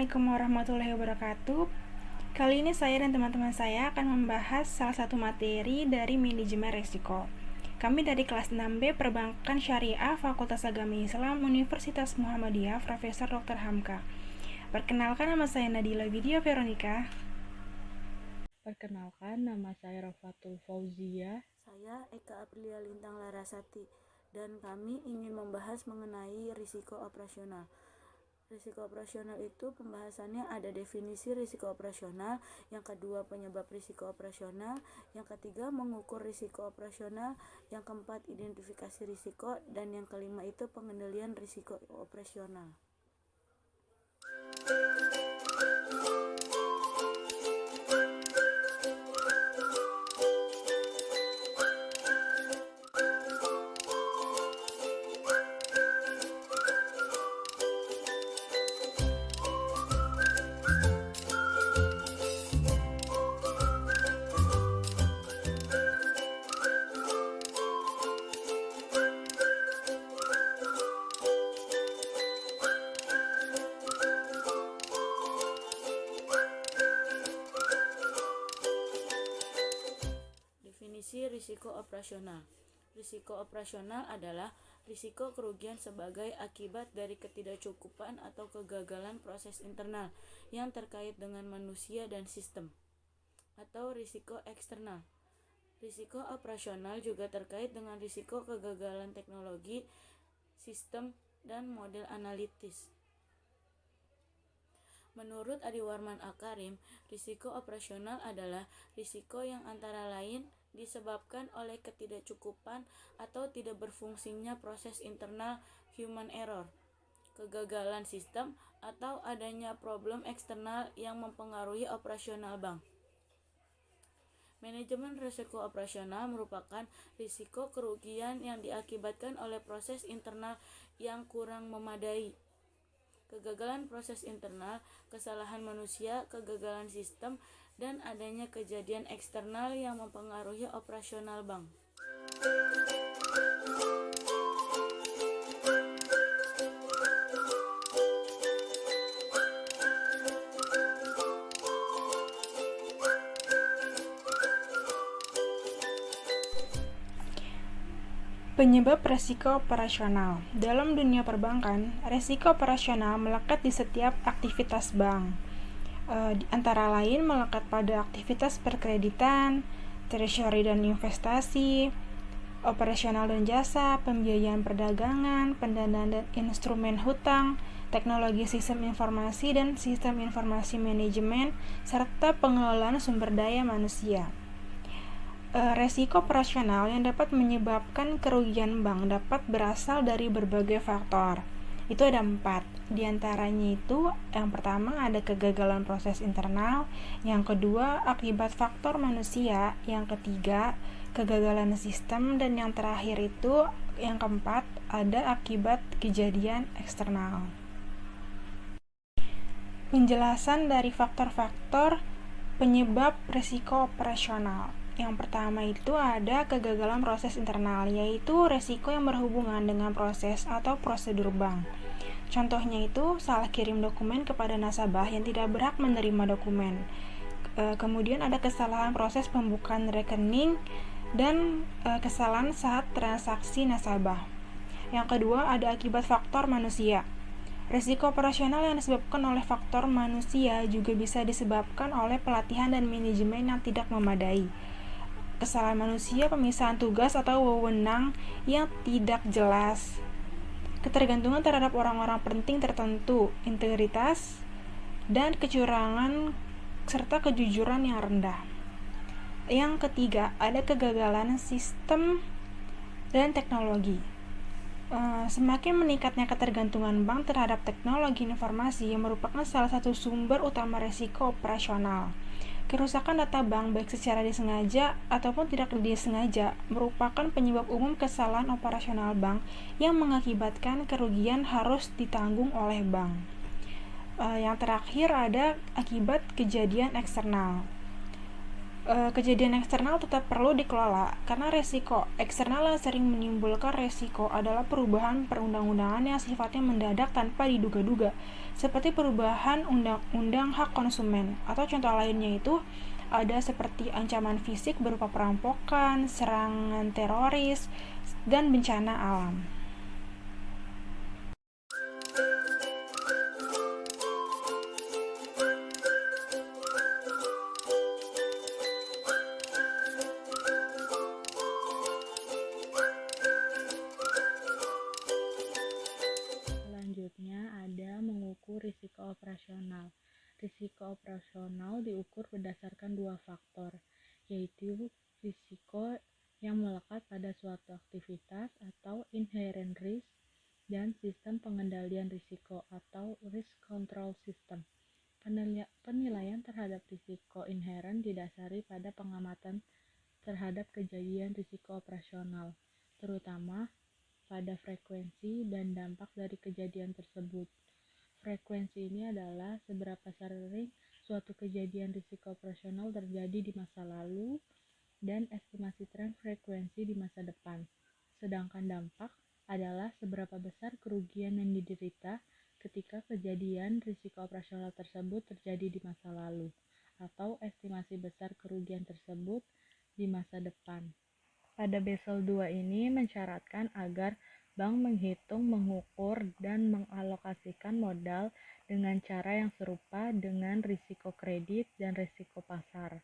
Assalamualaikum warahmatullahi wabarakatuh. Kali ini saya dan teman-teman saya akan membahas salah satu materi dari manajemen risiko. Kami dari kelas 6B Perbankan Syariah Fakultas Agama Islam Universitas Muhammadiyah Profesor Dr. Hamka. Perkenalkan, nama saya Nadila Widya Veronica. Perkenalkan, nama saya Rofatul Fauzia. Saya Eka Aprilia Lintang Larasati, dan kami ingin membahas mengenai risiko operasional. Risiko operasional itu pembahasannya ada definisi risiko operasional, yang kedua penyebab risiko operasional, yang ketiga mengukur risiko operasional, yang keempat identifikasi risiko, dan yang kelima itu pengendalian risiko operasional. Definisi risiko operasional. Risiko operasional adalah risiko kerugian sebagai akibat dari ketidakcukupan atau kegagalan proses internal yang terkait dengan manusia dan sistem, atau risiko eksternal. Risiko operasional juga terkait dengan risiko kegagalan teknologi, sistem, dan model analitis. Menurut Adi Warman Al-Karim, risiko operasional adalah risiko yang antara lain disebabkan oleh ketidakcukupan atau tidak berfungsinya proses internal human error, kegagalan sistem, atau adanya problem eksternal yang mempengaruhi operasional bank. Manajemen risiko operasional merupakan risiko kerugian yang diakibatkan oleh proses internal yang kurang memadai, kegagalan proses internal, kesalahan manusia, kegagalan sistem, dan adanya kejadian eksternal yang mempengaruhi operasional bank. Penyebab resiko operasional. Dalam dunia perbankan, resiko operasional melekat di setiap aktivitas bank. Antara lain melekat pada aktivitas perkreditan, treasury dan investasi, operasional dan jasa, pembiayaan perdagangan, pendanaan dan instrumen hutang, teknologi sistem informasi dan sistem informasi manajemen, serta pengelolaan sumber daya manusia. Resiko operasional yang dapat menyebabkan kerugian bank dapat berasal dari berbagai faktor. Itu ada 4. Di antaranya itu, yang pertama ada kegagalan proses internal, yang kedua akibat faktor manusia, yang ketiga kegagalan sistem, dan yang terakhir itu, yang keempat, ada akibat kejadian eksternal. Penjelasan dari faktor-faktor penyebab risiko operasional. Yang pertama itu ada kegagalan proses internal, yaitu resiko yang berhubungan dengan proses atau prosedur bank. Contohnya itu salah kirim dokumen kepada nasabah yang tidak berhak menerima dokumen. Kemudian ada kesalahan proses pembukaan rekening dan kesalahan saat transaksi nasabah. Yang kedua ada akibat faktor manusia. Risiko operasional yang disebabkan oleh faktor manusia juga bisa disebabkan oleh pelatihan dan manajemen yang tidak memadai. Kesalahan manusia, pemisahan tugas atau wewenang yang tidak jelas, ketergantungan terhadap orang-orang penting tertentu, integritas, dan kecurangan serta kejujuran yang rendah. Yang ketiga, ada kegagalan sistem dan teknologi. Semakin meningkatnya ketergantungan bank terhadap teknologi informasi yang merupakan salah satu sumber utama risiko operasional. Kerusakan data bank baik secara disengaja ataupun tidak disengaja merupakan penyebab umum kesalahan operasional bank yang mengakibatkan kerugian harus ditanggung oleh bank. Yang terakhir ada akibat kejadian eksternal. Kejadian eksternal tetap perlu dikelola, karena resiko eksternal yang sering menimbulkan resiko adalah perubahan perundang-undangan yang sifatnya mendadak tanpa diduga-duga, seperti perubahan undang-undang hak konsumen, atau contoh lainnya itu ada seperti ancaman fisik berupa perampokan, serangan teroris, dan bencana alam. Selanjutnya ada mengukur risiko operasional. Risiko operasional diukur berdasarkan dua faktor, yaitu risiko yang melekat pada suatu aktivitas atau inherent risk dan sistem pengendalian risiko atau risk control system. Penilaian terhadap risiko inherent didasari pada pengamatan terhadap kejadian risiko operasional, terutama pada frekuensi dan dampak dari kejadian tersebut. Frekuensi ini adalah seberapa sering suatu kejadian risiko operasional terjadi di masa lalu dan estimasi tren frekuensi di masa depan. Sedangkan dampak adalah seberapa besar kerugian yang diderita ketika kejadian risiko operasional tersebut terjadi di masa lalu, atau estimasi besar kerugian tersebut di masa depan. Pada Basel II ini mensyaratkan agar bank menghitung, mengukur, dan mengalokasikan modal dengan cara yang serupa dengan risiko kredit dan risiko pasar.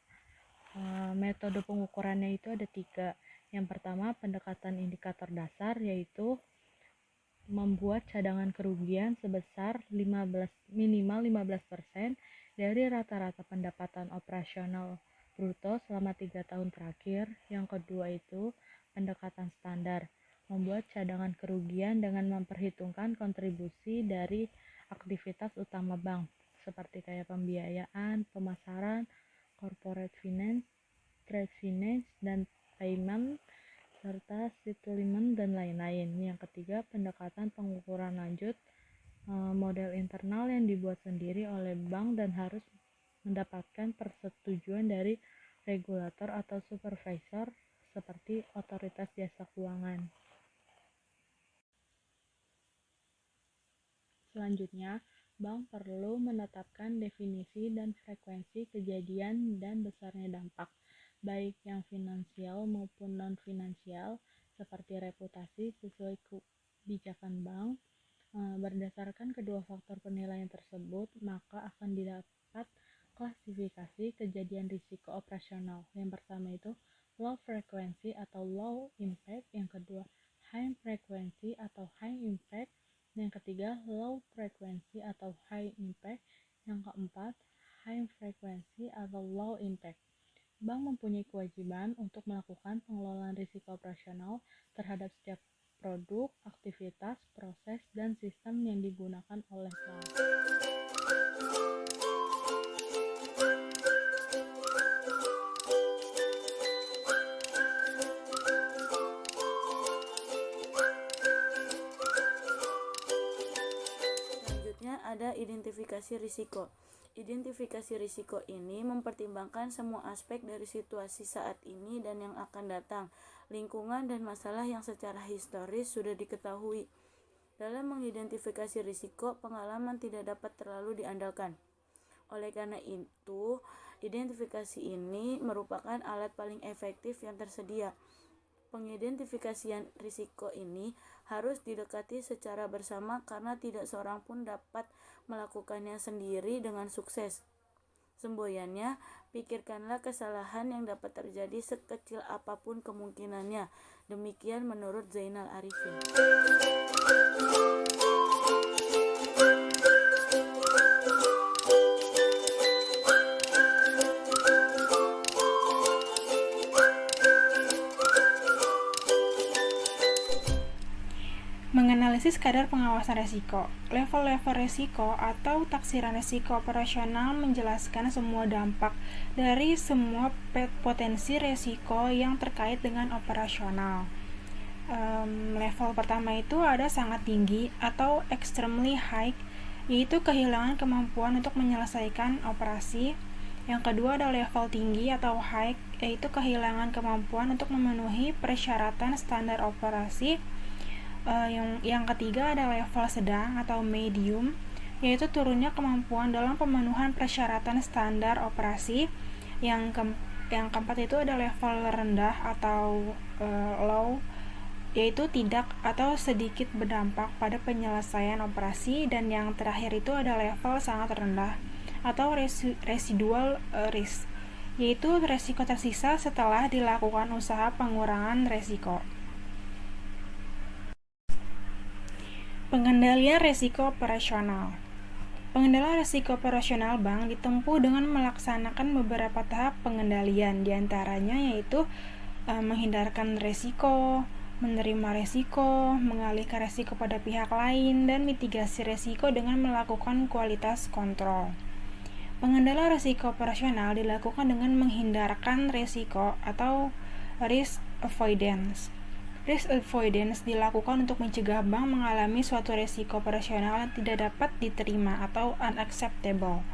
Metode pengukurannya itu ada 3. Yang pertama, pendekatan indikator dasar, yaitu membuat cadangan kerugian sebesar minimal 15% dari rata-rata pendapatan operasional bruto selama 3 tahun terakhir. Yang kedua itu pendekatan standar, membuat cadangan kerugian dengan memperhitungkan kontribusi dari aktivitas utama bank, seperti kayak pembiayaan, pemasaran, corporate finance, trade finance, dan payment, serta settlement dan lain-lain. Yang ketiga, pendekatan pengukuran lanjut, model internal yang dibuat sendiri oleh bank dan harus mendapatkan persetujuan dari regulator atau supervisor seperti otoritas jasa keuangan. Selanjutnya, bank perlu menetapkan definisi dan frekuensi kejadian dan besarnya dampak, baik yang finansial maupun non-finansial, seperti reputasi sesuai kebijakan bank. Berdasarkan kedua faktor penilaian tersebut, maka akan didapat klasifikasi kejadian risiko operasional. Yang pertama itu low frequency atau low impact, yang kedua high frequency atau high impact, yang ketiga low frequency atau high impact, yang keempat high frequency atau low impact. Bank mempunyai kewajiban untuk melakukan pengelolaan risiko operasional terhadap setiap produk, aktivitas, proses, dan sistem yang digunakan oleh bank. Selanjutnya ada identifikasi risiko. Identifikasi risiko ini mempertimbangkan semua aspek dari situasi saat ini dan yang akan datang, lingkungan dan masalah yang secara historis sudah diketahui. Dalam mengidentifikasi risiko, pengalaman tidak dapat terlalu diandalkan. Oleh karena itu, identifikasi ini merupakan alat paling efektif yang tersedia. Pengidentifikasian risiko ini harus didekati secara bersama karena tidak seorang pun dapat melakukannya sendiri dengan sukses. Semboyannya, pikirkanlah kesalahan yang dapat terjadi sekecil apapun kemungkinannya. Demikian menurut Zainal Arifin. Menganalisis kadar pengawasan risiko. Level-level risiko atau taksiran risiko operasional menjelaskan semua dampak dari semua potensi risiko yang terkait dengan operasional. Level pertama itu ada sangat tinggi atau extremely high, yaitu kehilangan kemampuan untuk menyelesaikan operasi. Yang kedua ada level tinggi atau high, yaitu kehilangan kemampuan untuk memenuhi persyaratan standar operasi. Yang ketiga ada level sedang atau medium, yaitu turunnya kemampuan dalam pemenuhan persyaratan standar operasi. Yang keempat itu ada level rendah atau low, yaitu tidak atau sedikit berdampak pada penyelesaian operasi. Dan yang terakhir itu ada level sangat rendah atau residual risk, yaitu resiko tersisa setelah dilakukan usaha pengurangan resiko. Pengendalian resiko operasional. Pengendalian risiko operasional bank ditempuh dengan melaksanakan beberapa tahap pengendalian, diantaranya yaitu menghindarkan risiko, menerima risiko, mengalihkan risiko pada pihak lain, dan mitigasi risiko dengan melakukan kualitas kontrol. Pengendalian risiko operasional dilakukan dengan menghindarkan risiko atau risk avoidance. Risk avoidance dilakukan untuk mencegah bank mengalami suatu risiko operasional yang tidak dapat diterima atau unacceptable,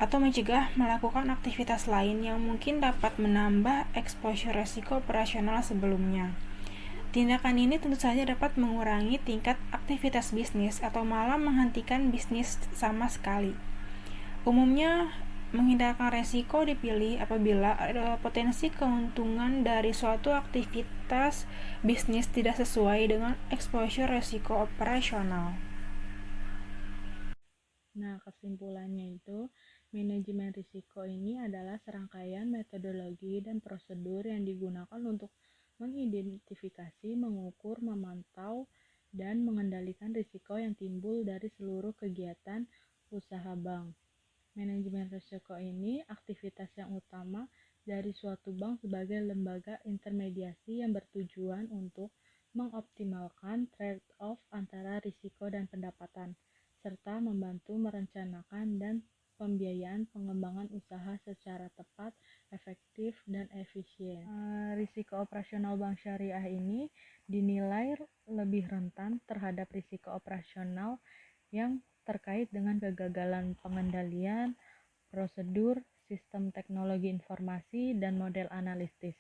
atau mencegah melakukan aktivitas lain yang mungkin dapat menambah exposure risiko operasional sebelumnya. Tindakan ini tentu saja dapat mengurangi tingkat aktivitas bisnis atau malah menghentikan bisnis sama sekali. Umumnya, menghindarkan resiko dipilih apabila potensi keuntungan dari suatu aktivitas bisnis tidak sesuai dengan exposure resiko operasional. Nah, kesimpulannya itu, manajemen risiko ini adalah serangkaian metodologi dan prosedur yang digunakan untuk mengidentifikasi, mengukur, memantau, dan mengendalikan risiko yang timbul dari seluruh kegiatan usaha bank. Manajemen risiko ini aktivitas yang utama dari suatu bank sebagai lembaga intermediasi yang bertujuan untuk mengoptimalkan trade-off antara risiko dan pendapatan, serta membantu merencanakan dan pembiayaan pengembangan usaha secara tepat, efektif, dan efisien. Risiko operasional bank syariah ini dinilai lebih rentan terhadap risiko operasional yang terkait dengan kegagalan pengendalian, prosedur, sistem teknologi informasi, dan model analitis.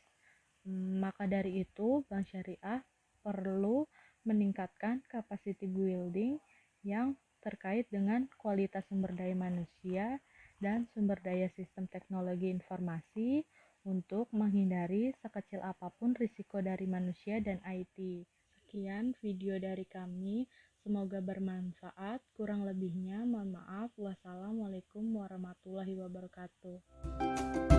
Maka dari itu, bank syariah perlu meningkatkan capacity building yang terkait dengan kualitas sumber daya manusia dan sumber daya sistem teknologi informasi untuk menghindari sekecil apapun risiko dari manusia dan IT. Sekian video dari kami. Semoga bermanfaat. Kurang lebihnya mohon maaf. Wassalamualaikum warahmatullahi wabarakatuh.